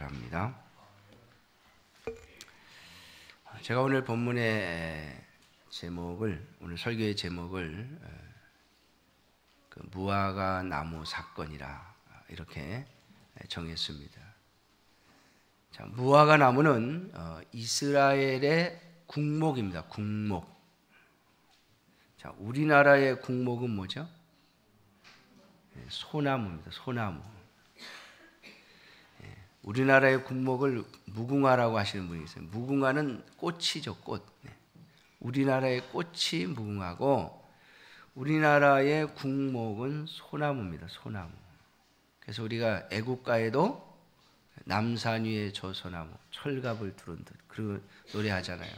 바랍니다. 제가 오늘 본문의 제목을, 오늘 설교의 제목을 무화과 나무 사건이라 이렇게 정했습니다. 자, 무화과 나무는 이스라엘의 국목입니다. 국목. 자, 우리나라의 국목은 뭐죠? 소나무입니다. 소나무. 우리나라의 국목을 무궁화라고 하시는 분이 있어요. 무궁화는 꽃이죠, 꽃. 우리나라의 꽃이 무궁화고 우리나라의 국목은 소나무입니다. 소나무. 그래서 우리가 애국가에도 남산 위에 저 소나무, 철갑을 두른 듯 그런 노래하잖아요.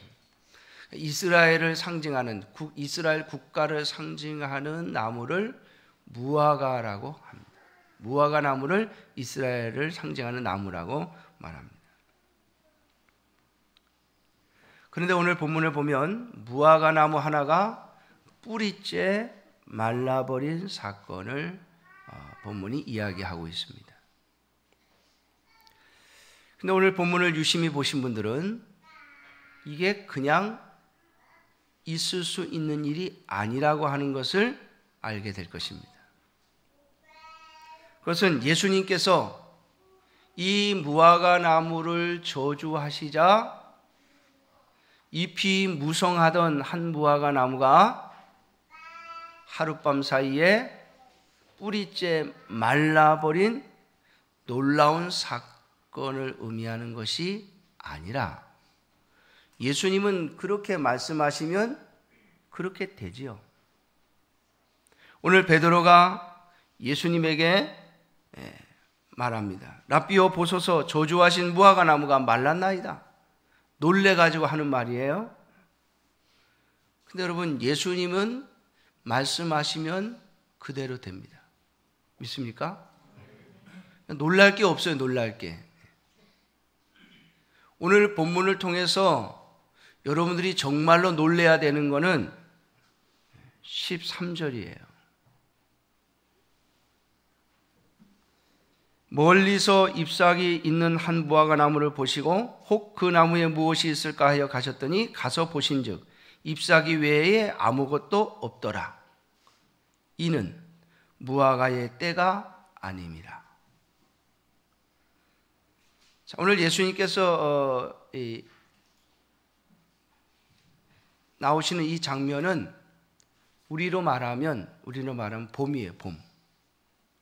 이스라엘을 상징하는, 이스라엘 국가를 상징하는 나무를 무화과라고 합니다. 무화과 나무를 이스라엘을 상징하는 나무라고 말합니다. 그런데 오늘 본문을 보면 무화과 나무 하나가 뿌리째 말라버린 사건을 본문이 이야기하고 있습니다. 근데 오늘 본문을 유심히 보신 분들은 이게 그냥 있을 수 있는 일이 아니라고 하는 것을 알게 될 것입니다. 그것은 예수님께서 이 무화과 나무를 저주하시자 잎이 무성하던 한 무화과 나무가 하룻밤 사이에 뿌리째 말라버린 놀라운 사건을 의미하는 것이 아니라 예수님은 그렇게 말씀하시면 그렇게 되지요. 오늘 베드로가 예수님에게 말합니다. 랍비여 보소서, 저주하신 무화과 나무가 말랐나이다. 놀래가지고 하는 말이에요. 근데 여러분, 예수님은 말씀하시면 그대로 됩니다. 믿습니까? 놀랄 게 없어요. 놀랄 게. 오늘 본문을 통해서 여러분들이 정말로 놀래야 되는 것은 13절이에요. 멀리서 잎사귀 있는 한 무화과 나무를 보시고 혹 그 나무에 무엇이 있을까 하여 가셨더니 가서 보신즉 잎사귀 외에 아무것도 없더라. 이는 무화과의 때가 아님이라. 자, 오늘 예수님께서 나오시는 이 장면은 우리로 말하면 봄이에요. 봄.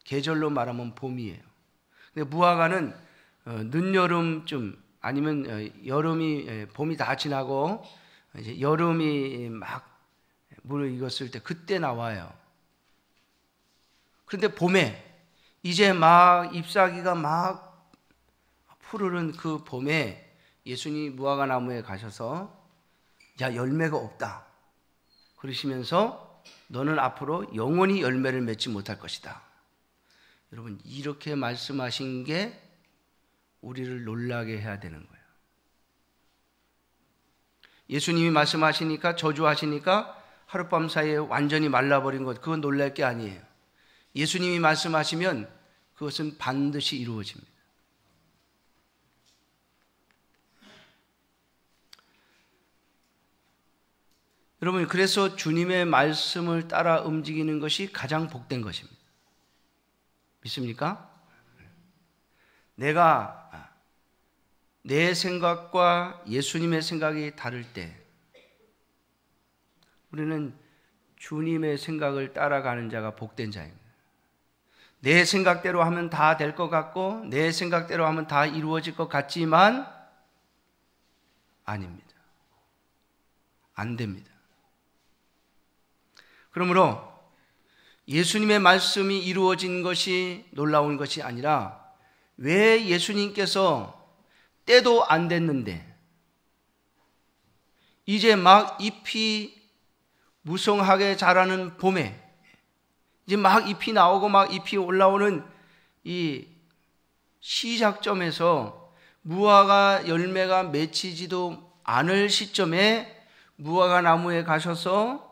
계절로 말하면 봄이에요. 근데 무화과는 늦여름쯤 아니면 봄이 다 지나고 이제 여름이 막 물을 익었을 때 그때 나와요. 그런데 봄에 이제 막 잎사귀가 막 푸르른 그 봄에 예수님이 무화과 나무에 가셔서 야, 열매가 없다. 그러시면서 너는 앞으로 영원히 열매를 맺지 못할 것이다. 여러분, 이렇게 말씀하신 게 우리를 놀라게 해야 되는 거예요. 예수님이 말씀하시니까, 저주하시니까 하룻밤 사이에 완전히 말라버린 것, 그건 놀랄 게 아니에요. 예수님이 말씀하시면 그것은 반드시 이루어집니다. 여러분, 그래서 주님의 말씀을 따라 움직이는 것이 가장 복된 것입니다. 믿습니까? 내가 내 생각과 예수님의 생각이 다를 때 우리는 주님의 생각을 따라가는 자가 복된 자입니다. 내 생각대로 하면 다 될 것 같고 내 생각대로 하면 다 이루어질 것 같지만 아닙니다. 안 됩니다. 그러므로 예수님의 말씀이 이루어진 것이 놀라운 것이 아니라 왜 예수님께서 때도 안 됐는데 이제 막 잎이 무성하게 자라는 봄에 이제 막 잎이 나오고 막 잎이 올라오는 이 시작점에서 무화과 열매가 맺히지도 않을 시점에 무화과 나무에 가셔서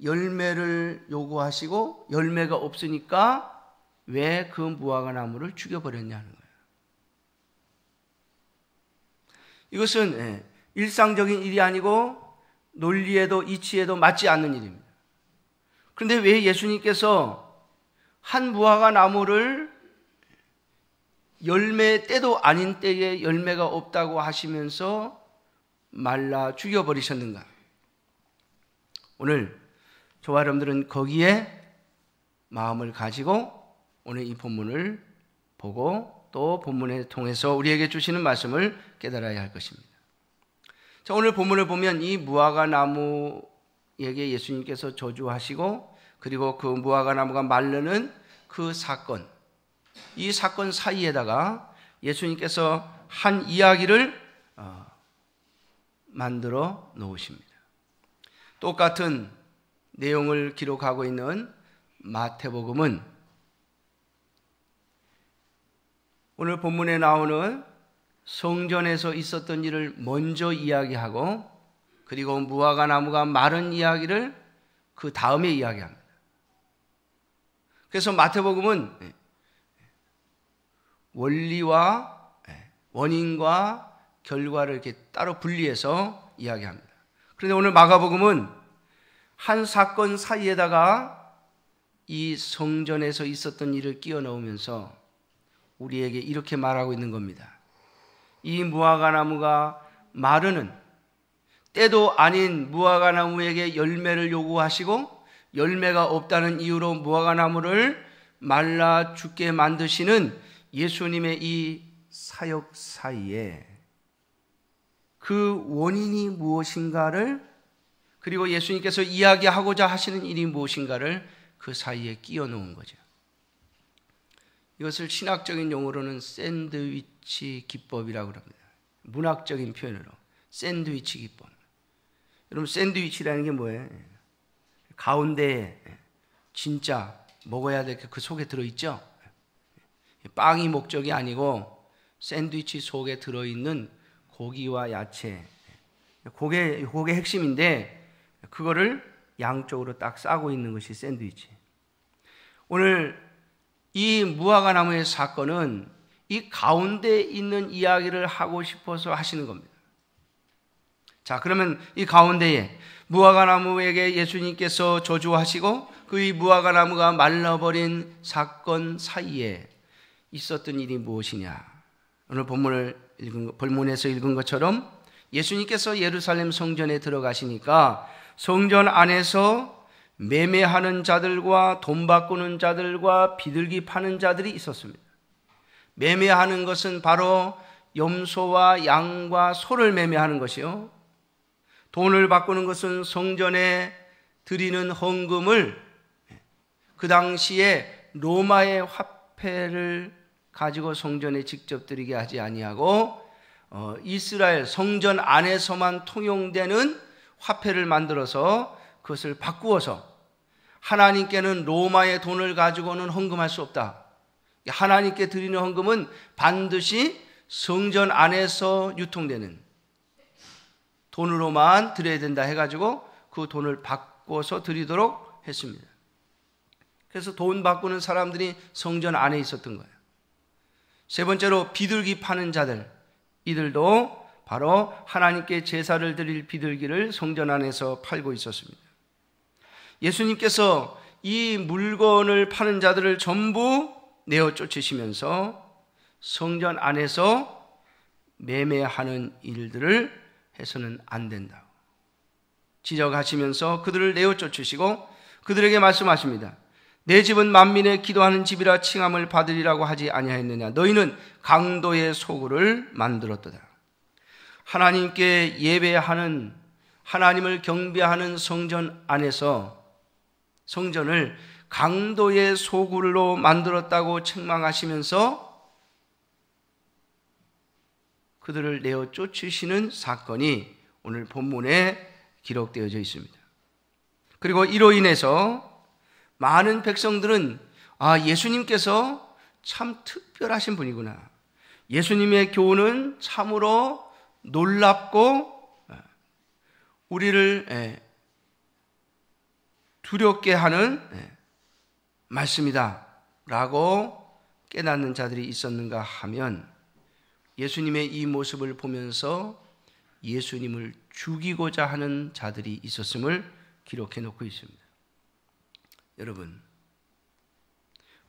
열매를 요구하시고 열매가 없으니까 왜 그 무화과 나무를 죽여버렸냐는 거예요. 이것은 일상적인 일이 아니고 논리에도 이치에도 맞지 않는 일입니다. 그런데 왜 예수님께서 한 무화과 나무를 열매 때도 아닌 때에 열매가 없다고 하시면서 말라 죽여버리셨는가? 오늘 저와 여러분들은 거기에 마음을 가지고 오늘 이 본문을 보고 또 본문을 통해서 우리에게 주시는 말씀을 깨달아야 할 것입니다. 자, 오늘 본문을 보면 이 무화과 나무에게 예수님께서 저주하시고 그리고 그 무화과 나무가 마르는 그 사건, 이 사건 사이에다가 예수님께서 한 이야기를 만들어 놓으십니다. 똑같은 내용을 기록하고 있는 마태복음은 오늘 본문에 나오는 성전에서 있었던 일을 먼저 이야기하고 그리고 무화과 나무가 마른 이야기를 그 다음에 이야기합니다. 그래서 마태복음은 원리와 원인과 결과를 이렇게 따로 분리해서 이야기합니다. 그런데 오늘 마가복음은 한 사건 사이에다가 이 성전에서 있었던 일을 끼워 넣으면서 우리에게 이렇게 말하고 있는 겁니다. 이 무화과 나무가 마르는 때도 아닌 무화과 나무에게 열매를 요구하시고 열매가 없다는 이유로 무화과 나무를 말라 죽게 만드시는 예수님의 이 사역 사이에 그 원인이 무엇인가를 그리고 예수님께서 이야기하고자 하시는 일이 무엇인가를 그 사이에 끼워 놓은 거죠. 이것을 신학적인 용어로는 샌드위치 기법이라고 합니다. 문학적인 표현으로 샌드위치 기법. 여러분 샌드위치라는 게 뭐예요? 가운데에 진짜 먹어야 될 게 그 속에 들어있죠? 빵이 목적이 아니고 샌드위치 속에 들어있는 고기와 야채, 그게 핵심인데 그거를 양쪽으로 딱 싸고 있는 것이 샌드위치. 오늘 이 무화과 나무의 사건은 이 가운데 있는 이야기를 하고 싶어서 하시는 겁니다. 자, 그러면 이 가운데에 무화과 나무에게 예수님께서 저주하시고 그 이 무화과 나무가 말라버린 사건 사이에 있었던 일이 무엇이냐? 오늘 본문에서 읽은 것처럼 예수님께서 예루살렘 성전에 들어가시니까 성전 안에서 매매하는 자들과 돈 바꾸는 자들과 비둘기 파는 자들이 있었습니다. 매매하는 것은 바로 염소와 양과 소를 매매하는 것이요. 돈을 바꾸는 것은 성전에 드리는 헌금을 그 당시에 로마의 화폐를 가지고 성전에 직접 드리게 하지 아니하고 이스라엘 성전 안에서만 통용되는 화폐를 만들어서 그것을 바꾸어서 하나님께는 로마의 돈을 가지고는 헌금할 수 없다. 하나님께 드리는 헌금은 반드시 성전 안에서 유통되는 돈으로만 드려야 된다 해가지고 그 돈을 바꿔서 드리도록 했습니다. 그래서 돈 바꾸는 사람들이 성전 안에 있었던 거예요. 세 번째로 비둘기 파는 자들, 이들도 바로 하나님께 제사를 드릴 비둘기를 성전 안에서 팔고 있었습니다. 예수님께서 이 물건을 파는 자들을 전부 내어 쫓으시면서 성전 안에서 매매하는 일들을 해서는 안 된다고 지적하시면서 그들을 내어 쫓으시고 그들에게 말씀하십니다. 내 집은 만민의 기도하는 집이라 칭함을 받으리라고 하지 아니하였느냐? 너희는 강도의 소굴을 만들었도다. 하나님께 예배하는, 하나님을 경배하는 성전 안에서 성전을 강도의 소굴로 만들었다고 책망하시면서 그들을 내어 쫓으시는 사건이 오늘 본문에 기록되어져 있습니다. 그리고 이로 인해서 많은 백성들은 예수님께서 참 특별하신 분이구나. 예수님의 교훈은 참으로 놀랍고 우리를 두렵게 하는 말씀이다 라고 깨닫는 자들이 있었는가 하면 예수님의 이 모습을 보면서 예수님을 죽이고자 하는 자들이 있었음을 기록해 놓고 있습니다. 여러분,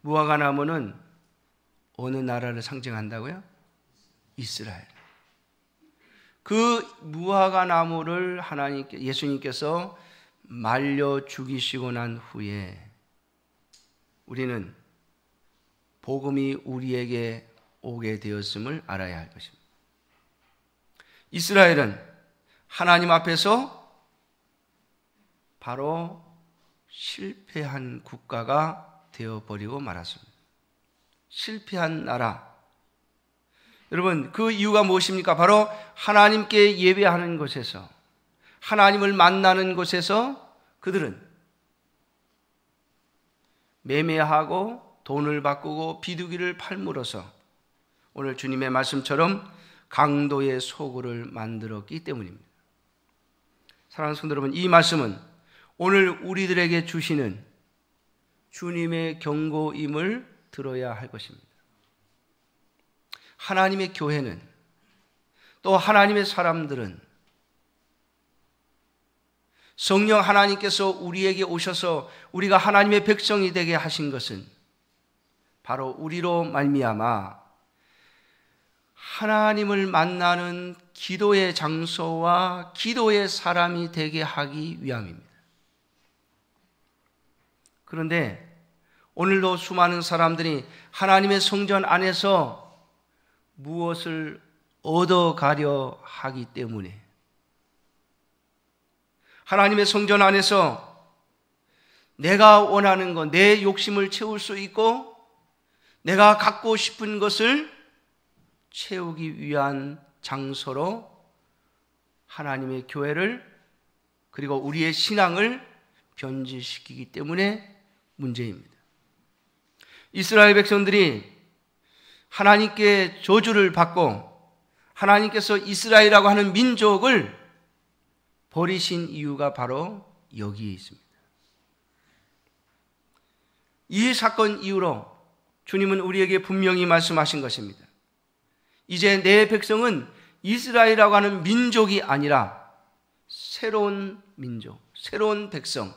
무화과 나무는 어느 나라를 상징한다고요? 이스라엘. 그 무화과 나무를 예수님께서 말려 죽이시고 난 후에 우리는 복음이 우리에게 오게 되었음을 알아야 할 것입니다. 이스라엘은 하나님 앞에서 바로 실패한 국가가 되어버리고 말았습니다. 실패한 나라. 여러분, 그 이유가 무엇입니까? 바로 하나님께 예배하는 곳에서, 하나님을 만나는 곳에서 그들은 매매하고 돈을 바꾸고 비둘기를 팔므로써 오늘 주님의 말씀처럼 강도의 소굴을 만들었기 때문입니다. 사랑하는 성도 여러분, 이 말씀은 오늘 우리들에게 주시는 주님의 경고임을 들어야 할 것입니다. 하나님의 교회는, 또 하나님의 사람들은 성령 하나님께서 우리에게 오셔서 우리가 하나님의 백성이 되게 하신 것은 바로 우리로 말미암아 하나님을 만나는 기도의 장소와 기도의 사람이 되게 하기 위함입니다. 그런데 오늘도 수많은 사람들이 하나님의 성전 안에서 무엇을 얻어가려 하기 때문에, 하나님의 성전 안에서 내가 원하는 것, 내 욕심을 채울 수 있고 내가 갖고 싶은 것을 채우기 위한 장소로 하나님의 교회를, 그리고 우리의 신앙을 변질시키기 때문에 문제입니다. 이스라엘 백성들이 하나님께 저주를 받고 하나님께서 이스라엘이라고 하는 민족을 버리신 이유가 바로 여기에 있습니다. 이 사건 이후로 주님은 우리에게 분명히 말씀하신 것입니다. 이제 내 백성은 이스라엘이라고 하는 민족이 아니라 새로운 민족, 새로운 백성,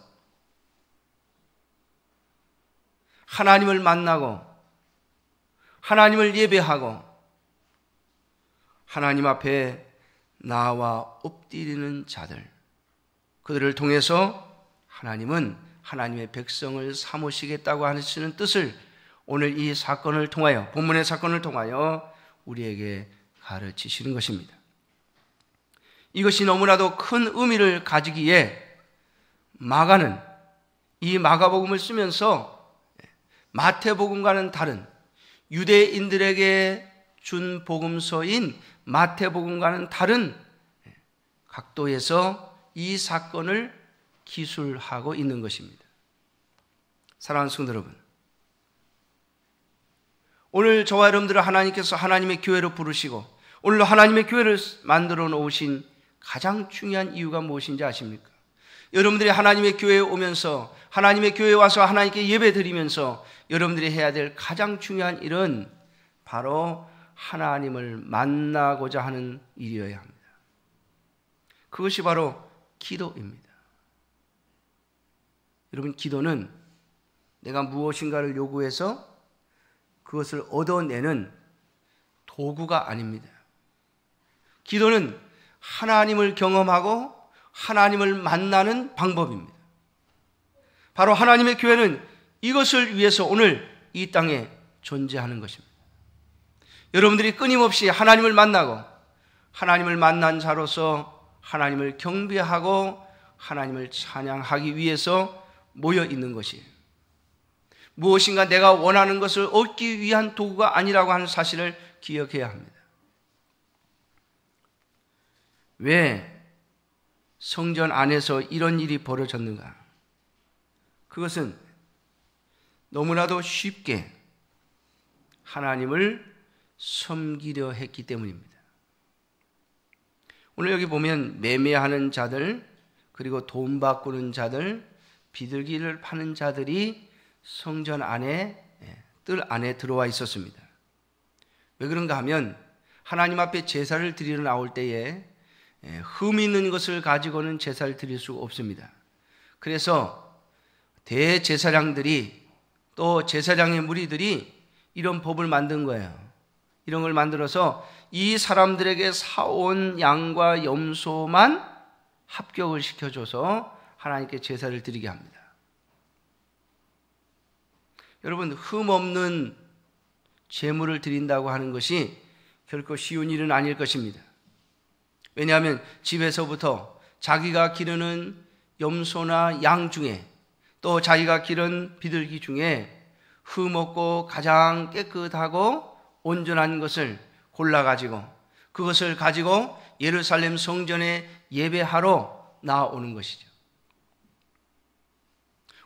하나님을 만나고 하나님을 예배하고 하나님 앞에 나와 엎드리는 자들, 그들을 통해서 하나님은 하나님의 백성을 삼으시겠다고 하시는 뜻을 오늘 이 사건을 통하여, 본문의 사건을 통하여 우리에게 가르치시는 것입니다. 이것이 너무나도 큰 의미를 가지기에 마가는 이 마가복음을 쓰면서 마태복음과는 다른, 유대인들에게 준 복음서인 마태복음과는 다른 각도에서 이 사건을 기술하고 있는 것입니다. 사랑하는 성도 여러분, 오늘 저와 여러분들을 하나님께서 하나님의 교회로 부르시고 오늘도 하나님의 교회를 만들어 놓으신 가장 중요한 이유가 무엇인지 아십니까? 여러분들이 하나님의 교회에 오면서, 하나님의 교회에 와서 하나님께 예배 드리면서 여러분들이 해야 될 가장 중요한 일은 바로 하나님을 만나고자 하는 일이어야 합니다. 그것이 바로 기도입니다. 여러분, 기도는 내가 무엇인가를 요구해서 그것을 얻어내는 도구가 아닙니다. 기도는 하나님을 경험하고 하나님을 만나는 방법입니다. 바로 하나님의 교회는 이것을 위해서 오늘 이 땅에 존재하는 것입니다. 여러분들이 끊임없이 하나님을 만나고 하나님을 만난 자로서 하나님을 경배하고 하나님을 찬양하기 위해서 모여 있는 것이에요. 무엇인가 내가 원하는 것을 얻기 위한 도구가 아니라고 하는 사실을 기억해야 합니다. 왜 성전 안에서 이런 일이 벌어졌는가? 그것은 너무나도 쉽게 하나님을 섬기려 했기 때문입니다. 오늘 여기 보면 매매하는 자들, 그리고 돈 바꾸는 자들, 비둘기를 파는 자들이 성전 안에, 뜰 안에 들어와 있었습니다. 왜 그런가 하면 하나님 앞에 제사를 드리러 나올 때에 흠 있는 것을 가지고는 제사를 드릴 수가 없습니다. 그래서 대제사장들이 또 제사장의 무리들이 이런 법을 만든 거예요. 이런 걸 만들어서 이 사람들에게 사온 양과 염소만 합격을 시켜줘서 하나님께 제사를 드리게 합니다. 여러분, 흠 없는 제물을 드린다고 하는 것이 결코 쉬운 일은 아닐 것입니다. 왜냐하면 집에서부터 자기가 기르는 염소나 양 중에 또 자기가 기른 비둘기 중에 흠 없고 가장 깨끗하고 온전한 것을 골라가지고 그것을 가지고 예루살렘 성전에 예배하러 나오는 것이죠.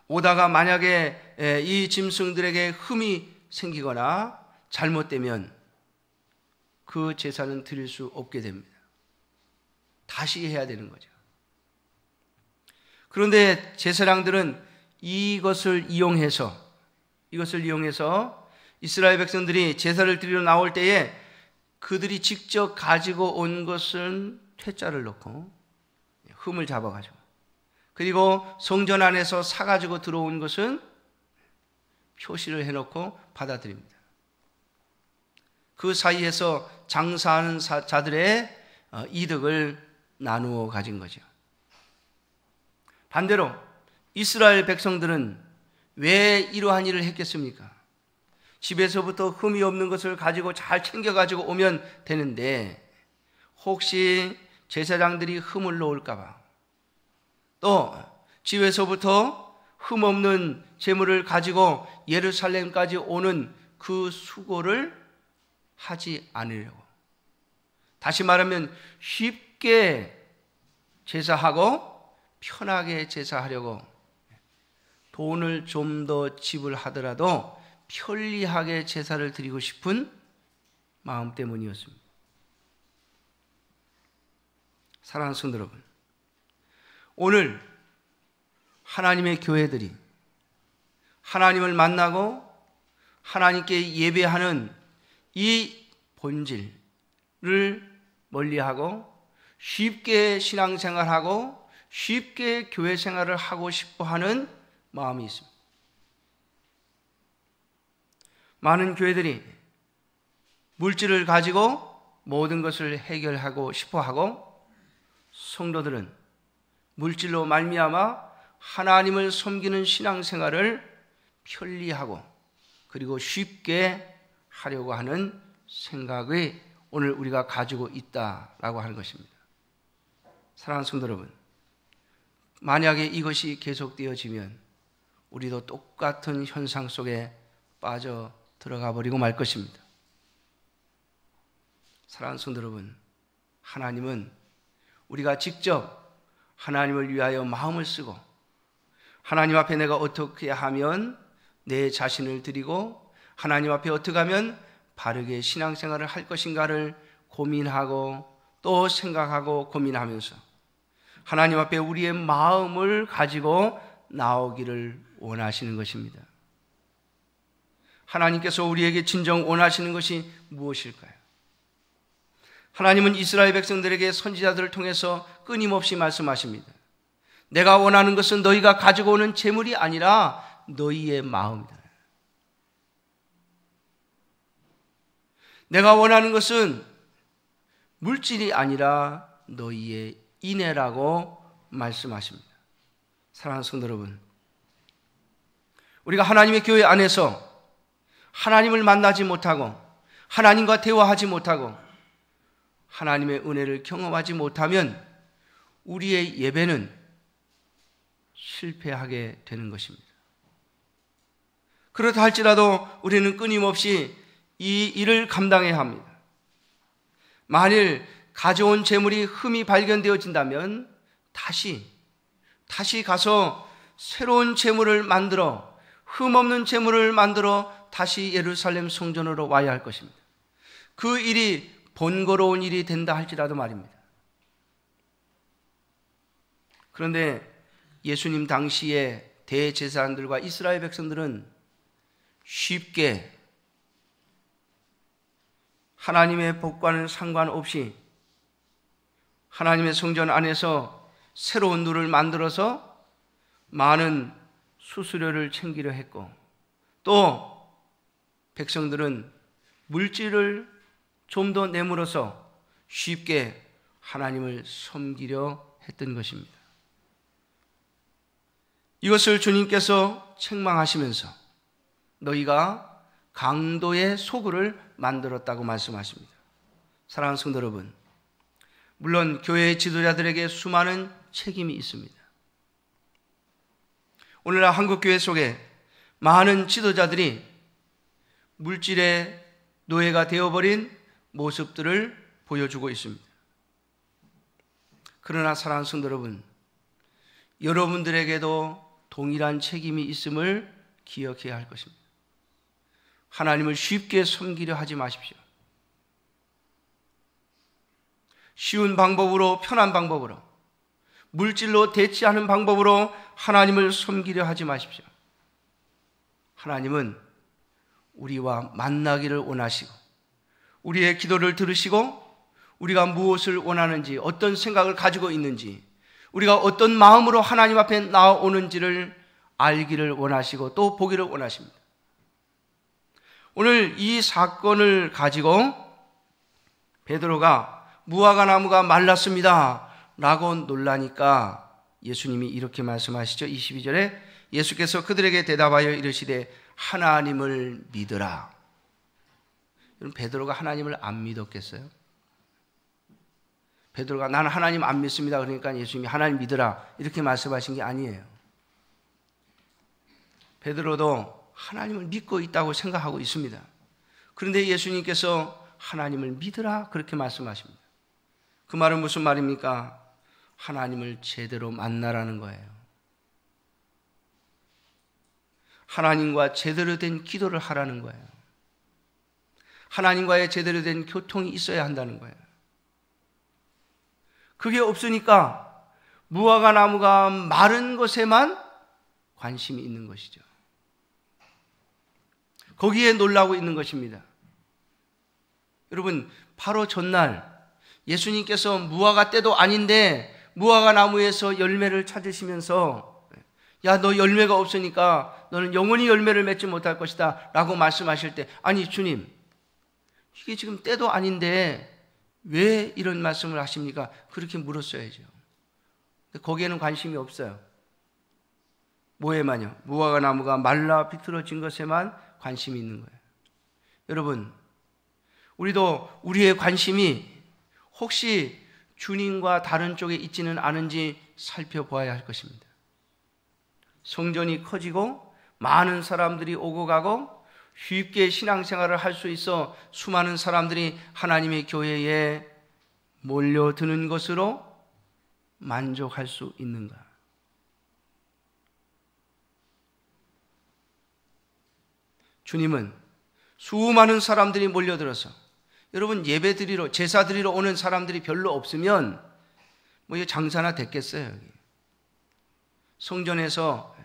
오다가 만약에 이 짐승들에게 흠이 생기거나 잘못되면 그 제사는 드릴 수 없게 됩니다. 다시 해야 되는 거죠. 그런데 제사장들은 이것을 이용해서 이스라엘 백성들이 제사를 드리러 나올 때에 그들이 직접 가지고 온 것은 퇴짜를 넣고 흠을 잡아가지고, 그리고 성전 안에서 사가지고 들어온 것은 표시를 해놓고 받아들입니다. 그 사이에서 장사하는 자들의 이득을 나누어 가진 거죠. 반대로 이스라엘 백성들은 왜 이러한 일을 했겠습니까? 집에서부터 흠이 없는 것을 가지고 잘 챙겨가지고 오면 되는데 혹시 제사장들이 흠을 놓을까 봐, 또 집에서부터 흠 없는 제물을 가지고 예루살렘까지 오는 그 수고를 하지 않으려고, 다시 말하면 쉽게 제사하고 편하게 제사하려고 돈을 좀 더 지불하더라도 편리하게 제사를 드리고 싶은 마음 때문이었습니다. 사랑하는 성도 여러분, 오늘 하나님의 교회들이 하나님을 만나고 하나님께 예배하는 이 본질을 멀리하고 쉽게 신앙생활하고 쉽게 교회 생활을 하고 싶어 하는 마음이 있습니다. 많은 교회들이 물질을 가지고 모든 것을 해결하고 싶어 하고, 성도들은 물질로 말미암아 하나님을 섬기는 신앙생활을 편리하고 그리고 쉽게 하려고 하는 생각이 오늘 우리가 가지고 있다라고 하는 것입니다. 사랑하는 성도 여러분, 만약에 이것이 계속되어지면 우리도 똑같은 현상 속에 빠져 들어가 버리고 말 것입니다. 사랑하는 성도 여러분, 하나님은 우리가 직접 하나님을 위하여 마음을 쓰고 하나님 앞에 내가 어떻게 하면 내 자신을 드리고 하나님 앞에 어떻게 하면 바르게 신앙생활을 할 것인가를 고민하고 또 생각하고 고민하면서 하나님 앞에 우리의 마음을 가지고 나오기를 원하시는 것입니다. 하나님께서 우리에게 진정 원하시는 것이 무엇일까요? 하나님은 이스라엘 백성들에게 선지자들을 통해서 끊임없이 말씀하십니다. 내가 원하는 것은 너희가 가지고 오는 재물이 아니라 너희의 마음이다. 내가 원하는 것은 물질이 아니라 너희의 인애라고 말씀하십니다. 사랑하는 성도 여러분, 우리가 하나님의 교회 안에서 하나님을 만나지 못하고 하나님과 대화하지 못하고 하나님의 은혜를 경험하지 못하면 우리의 예배는 실패하게 되는 것입니다. 그렇다 할지라도 우리는 끊임없이 이 일을 감당해야 합니다. 만일 가져온 재물이 흠이 발견되어진다면 다시 가서 새로운 재물을 만들어, 흠 없는 재물을 만들어 다시 예루살렘 성전으로 와야 할 것입니다. 그 일이 번거로운 일이 된다 할지라도 말입니다. 그런데 예수님 당시에 대제사장들과 이스라엘 백성들은 쉽게 하나님의 복과는 상관없이 하나님의 성전 안에서 새로운 누를 만들어서 많은 수수료를 챙기려 했고, 또 백성들은 물질을 좀 더 내물어서 쉽게 하나님을 섬기려 했던 것입니다. 이것을 주님께서 책망하시면서 너희가 강도의 소굴을 만들었다고 말씀하십니다. 사랑하는 성도 여러분, 물론 교회의 지도자들에게 수많은 책임이 있습니다. 오늘날 한국교회 속에 많은 지도자들이 물질의 노예가 되어버린 모습들을 보여주고 있습니다. 그러나 사랑하는 성도 여러분, 여러분들에게도 동일한 책임이 있음을 기억해야 할 것입니다. 하나님을 쉽게 섬기려 하지 마십시오. 쉬운 방법으로, 편한 방법으로, 물질로 대치하는 방법으로 하나님을 섬기려 하지 마십시오. 하나님은 우리와 만나기를 원하시고, 우리의 기도를 들으시고, 우리가 무엇을 원하는지, 어떤 생각을 가지고 있는지, 우리가 어떤 마음으로 하나님 앞에 나아오는지를 알기를 원하시고 또 보기를 원하십니다. 오늘 이 사건을 가지고 베드로가 무화과 나무가 말랐습니다 라고 놀라니까 예수님이 이렇게 말씀하시죠. 22절에 예수께서 그들에게 대답하여 이르시되 하나님을 믿으라. 여러분, 베드로가 하나님을 안 믿었겠어요? 베드로가 나는 하나님 안 믿습니다 그러니까 예수님이 하나님 믿으라 이렇게 말씀하신 게 아니에요. 베드로도 하나님을 믿고 있다고 생각하고 있습니다. 그런데 예수님께서 하나님을 믿으라 그렇게 말씀하십니다. 그 말은 무슨 말입니까? 하나님을 제대로 만나라는 거예요. 하나님과 제대로 된 기도를 하라는 거예요. 하나님과의 제대로 된 교통이 있어야 한다는 거예요. 그게 없으니까 무화과 나무가 마른 것에만 관심이 있는 것이죠. 거기에 놀라고 있는 것입니다. 여러분, 바로 전날 예수님께서 무화과 때도 아닌데 무화과 나무에서 열매를 찾으시면서 야, 너 열매가 없으니까 너는 영원히 열매를 맺지 못할 것이다 라고 말씀하실 때, 아니 주님, 이게 지금 때도 아닌데 왜 이런 말씀을 하십니까? 그렇게 물었어야죠. 거기에는 관심이 없어요. 뭐에만요? 무화과 나무가 말라 비틀어진 것에만 관심이 있는 거예요. 여러분, 우리도 우리의 관심이 혹시 주님과 다른 쪽에 있지는 않은지 살펴보아야 할 것입니다. 성전이 커지고 많은 사람들이 오고 가고 쉽게 신앙생활을 할 수 있어 수많은 사람들이 하나님의 교회에 몰려드는 것으로 만족할 수 있는가? 주님은 수많은 사람들이 몰려들어서, 여러분 예배 드리러, 제사 드리러 오는 사람들이 별로 없으면 뭐 이거 장사나 됐겠어요. 여기. 성전에서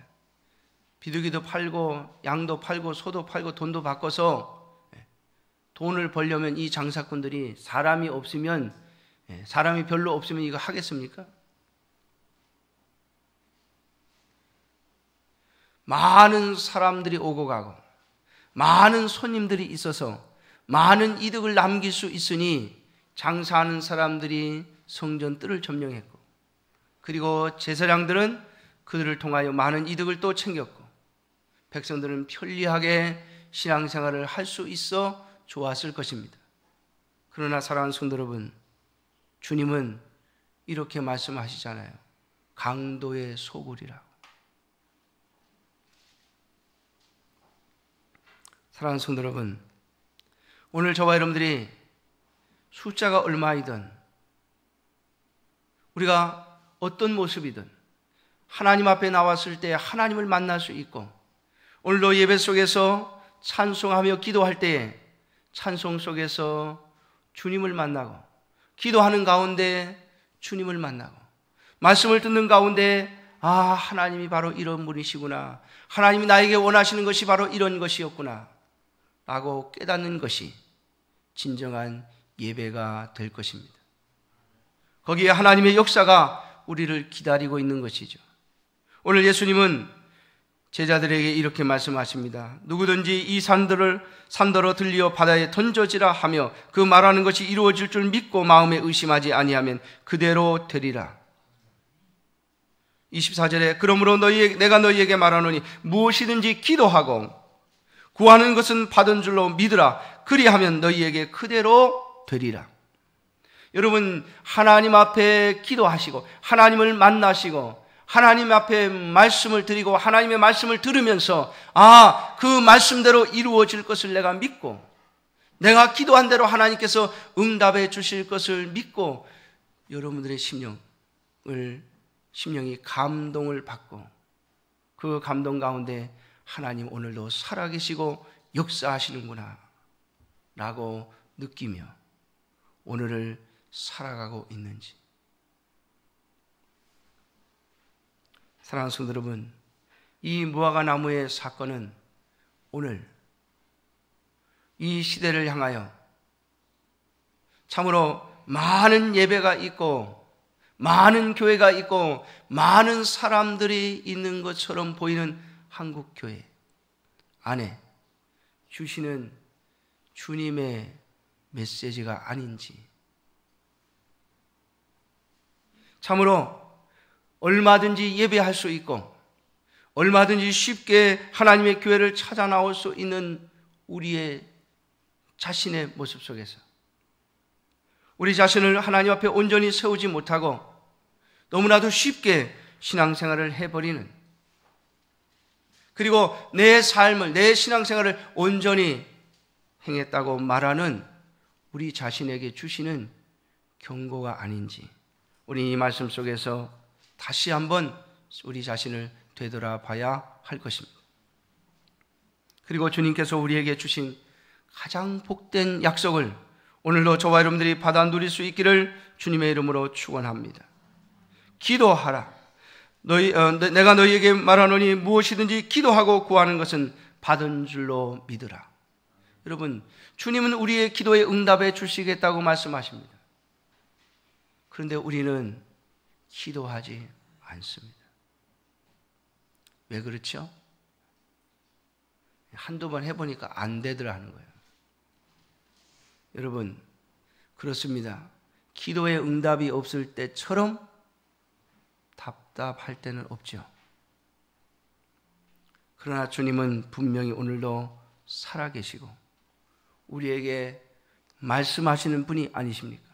비둘기도 팔고 양도 팔고 소도 팔고 돈도 바꿔서 돈을 벌려면 이 장사꾼들이 사람이 없으면, 사람이 별로 없으면 이거 하겠습니까? 많은 사람들이 오고 가고 많은 손님들이 있어서 많은 이득을 남길 수 있으니 장사하는 사람들이 성전 뜰을 점령했고, 그리고 제사장들은 그들을 통하여 많은 이득을 또 챙겼고, 백성들은 편리하게 신앙생활을 할 수 있어 좋았을 것입니다. 그러나 사랑하는 성도 여러분, 주님은 이렇게 말씀하시잖아요. 강도의 소굴이라고. 사랑하는 성도 여러분, 오늘 저와 여러분들이 숫자가 얼마이든 우리가 어떤 모습이든 하나님 앞에 나왔을 때 하나님을 만날 수 있고, 오늘도 예배 속에서 찬송하며 기도할 때에 찬송 속에서 주님을 만나고, 기도하는 가운데 주님을 만나고, 말씀을 듣는 가운데 아, 하나님이 바로 이런 분이시구나, 하나님이 나에게 원하시는 것이 바로 이런 것이었구나 라고 깨닫는 것이 진정한 예배가 될 것입니다. 거기에 하나님의 역사가 우리를 기다리고 있는 것이죠. 오늘 예수님은 제자들에게 이렇게 말씀하십니다. 누구든지 이 산더러 들리어 바다에 던져지라 하며 그 말하는 것이 이루어질 줄 믿고 마음에 의심하지 아니하면 그대로 되리라. 24절에 그러므로 내가 너희에게 말하노니 무엇이든지 기도하고 구하는 것은 받은 줄로 믿으라. 그리하면 너희에게 그대로 되리라. 여러분, 하나님 앞에 기도하시고 하나님을 만나시고 하나님 앞에 말씀을 드리고 하나님의 말씀을 들으면서 그 말씀대로 이루어질 것을 내가 믿고 내가 기도한 대로 하나님께서 응답해 주실 것을 믿고 여러분들의 심령이 감동을 받고 그 감동 가운데 하나님 오늘도 살아계시고 역사하시는구나 라고 느끼며 오늘을 살아가고 있는지. 사랑하는 성도 여러분, 이 무화과 나무의 사건은 오늘 이 시대를 향하여 참으로 많은 예배가 있고 많은 교회가 있고 많은 사람들이 있는 것처럼 보이는 한국 교회 안에 주시는 주님의 메시지가 아닌지, 참으로 얼마든지 예배할 수 있고 얼마든지 쉽게 하나님의 교회를 찾아 나올 수 있는 우리의 자신의 모습 속에서 우리 자신을 하나님 앞에 온전히 세우지 못하고 너무나도 쉽게 신앙생활을 해버리는, 그리고 내 삶을, 내 신앙생활을 온전히 행했다고 말하는 우리 자신에게 주시는 경고가 아닌지, 우리 이 말씀 속에서 다시 한번 우리 자신을 되돌아봐야 할 것입니다. 그리고 주님께서 우리에게 주신 가장 복된 약속을 오늘도 저와 여러분들이 받아 누릴 수 있기를 주님의 이름으로 축원합니다. 기도하라. 내가 너희에게 말하노니 무엇이든지 기도하고 구하는 것은 받은 줄로 믿으라. 여러분, 주님은 우리의 기도에 응답해 주시겠다고 말씀하십니다. 그런데 우리는 기도하지 않습니다. 왜 그렇죠? 한두 번 해보니까 안 되더라 하는 거예요. 여러분, 그렇습니다. 기도에 응답이 없을 때처럼 답답할 때는 없죠. 그러나 주님은 분명히 오늘도 살아계시고 우리에게 말씀하시는 분이 아니십니까?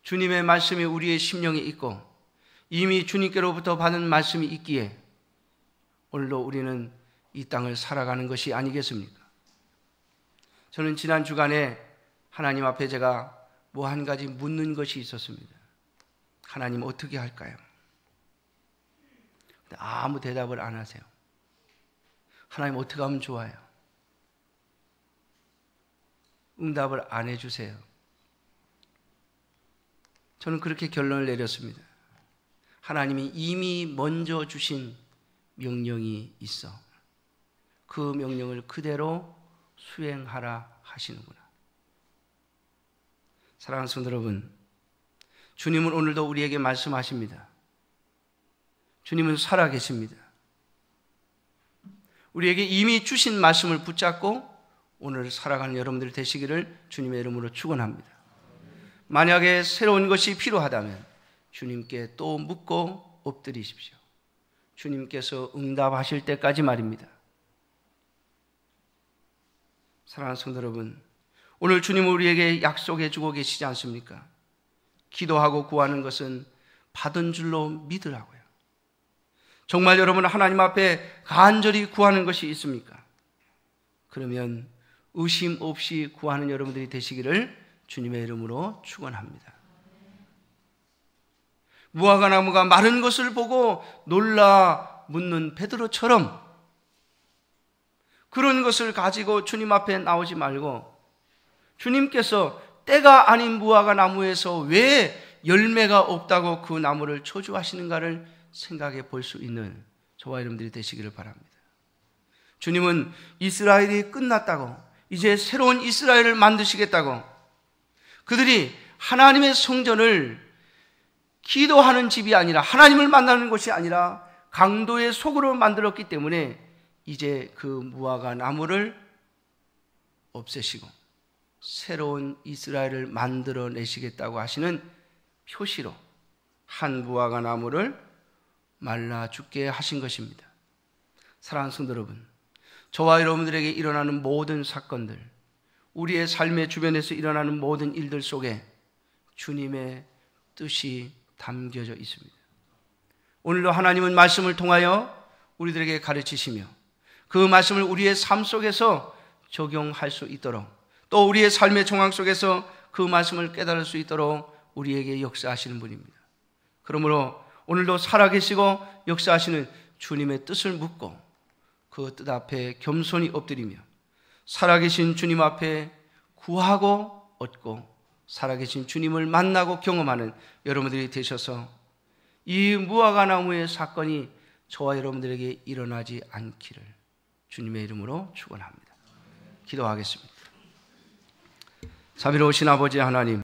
주님의 말씀이 우리의 심령에 있고 이미 주님께로부터 받은 말씀이 있기에 오늘도 우리는 이 땅을 살아가는 것이 아니겠습니까? 저는 지난 주간에 하나님 앞에 제가 한 가지 묻는 것이 있었습니다. 하나님 어떻게 할까요? 아무 대답을 안 하세요. 하나님 어떻게 하면 좋아요? 응답을 안 해주세요. 저는 그렇게 결론을 내렸습니다. 하나님이 이미 먼저 주신 명령이 있어. 그 명령을 그대로 수행하라 하시는구나. 사랑하는 성도 여러분, 주님은 오늘도 우리에게 말씀하십니다. 주님은 살아계십니다. 우리에게 이미 주신 말씀을 붙잡고 오늘 살아가는 여러분들 되시기를 주님의 이름으로 축원합니다. 만약에 새로운 것이 필요하다면 주님께 또 묻고 엎드리십시오. 주님께서 응답하실 때까지 말입니다. 사랑하는 성도 여러분, 오늘 주님은 우리에게 약속해 주고 계시지 않습니까? 기도하고 구하는 것은 받은 줄로 믿으라고요. 정말 여러분 하나님 앞에 간절히 구하는 것이 있습니까? 그러면 의심 없이 구하는 여러분들이 되시기를 주님의 이름으로 축원합니다. 무화과 나무가 마른 것을 보고 놀라 묻는 베드로처럼 그런 것을 가지고 주님 앞에 나오지 말고 주님께서 때가 아닌 무화과 나무에서 왜 열매가 없다고 그 나무를 저주하시는가를 생각해 볼 수 있는 저와 여러분들이 되시기를 바랍니다. 주님은 이스라엘이 끝났다고, 이제 새로운 이스라엘을 만드시겠다고, 그들이 하나님의 성전을 기도하는 집이 아니라 하나님을 만나는 곳이 아니라 강도의 속으로 만들었기 때문에 이제 그 무화과 나무를 없애시고 새로운 이스라엘을 만들어내시겠다고 하시는 표시로 한 무화과 나무를 말라 죽게 하신 것입니다. 사랑하는 성도 여러분, 저와 여러분들에게 일어나는 모든 사건들, 우리의 삶의 주변에서 일어나는 모든 일들 속에 주님의 뜻이 담겨져 있습니다. 오늘도 하나님은 말씀을 통하여 우리들에게 가르치시며 그 말씀을 우리의 삶 속에서 적용할 수 있도록, 또 우리의 삶의 정황 속에서 그 말씀을 깨달을 수 있도록 우리에게 역사하시는 분입니다. 그러므로 오늘도 살아계시고 역사하시는 주님의 뜻을 묻고 그 뜻 앞에 겸손히 엎드리며 살아계신 주님 앞에 구하고 얻고 살아계신 주님을 만나고 경험하는 여러분들이 되셔서 이 무화과 나무의 사건이 저와 여러분들에게 일어나지 않기를 주님의 이름으로 축원합니다. 기도하겠습니다. 자비로우신 아버지 하나님,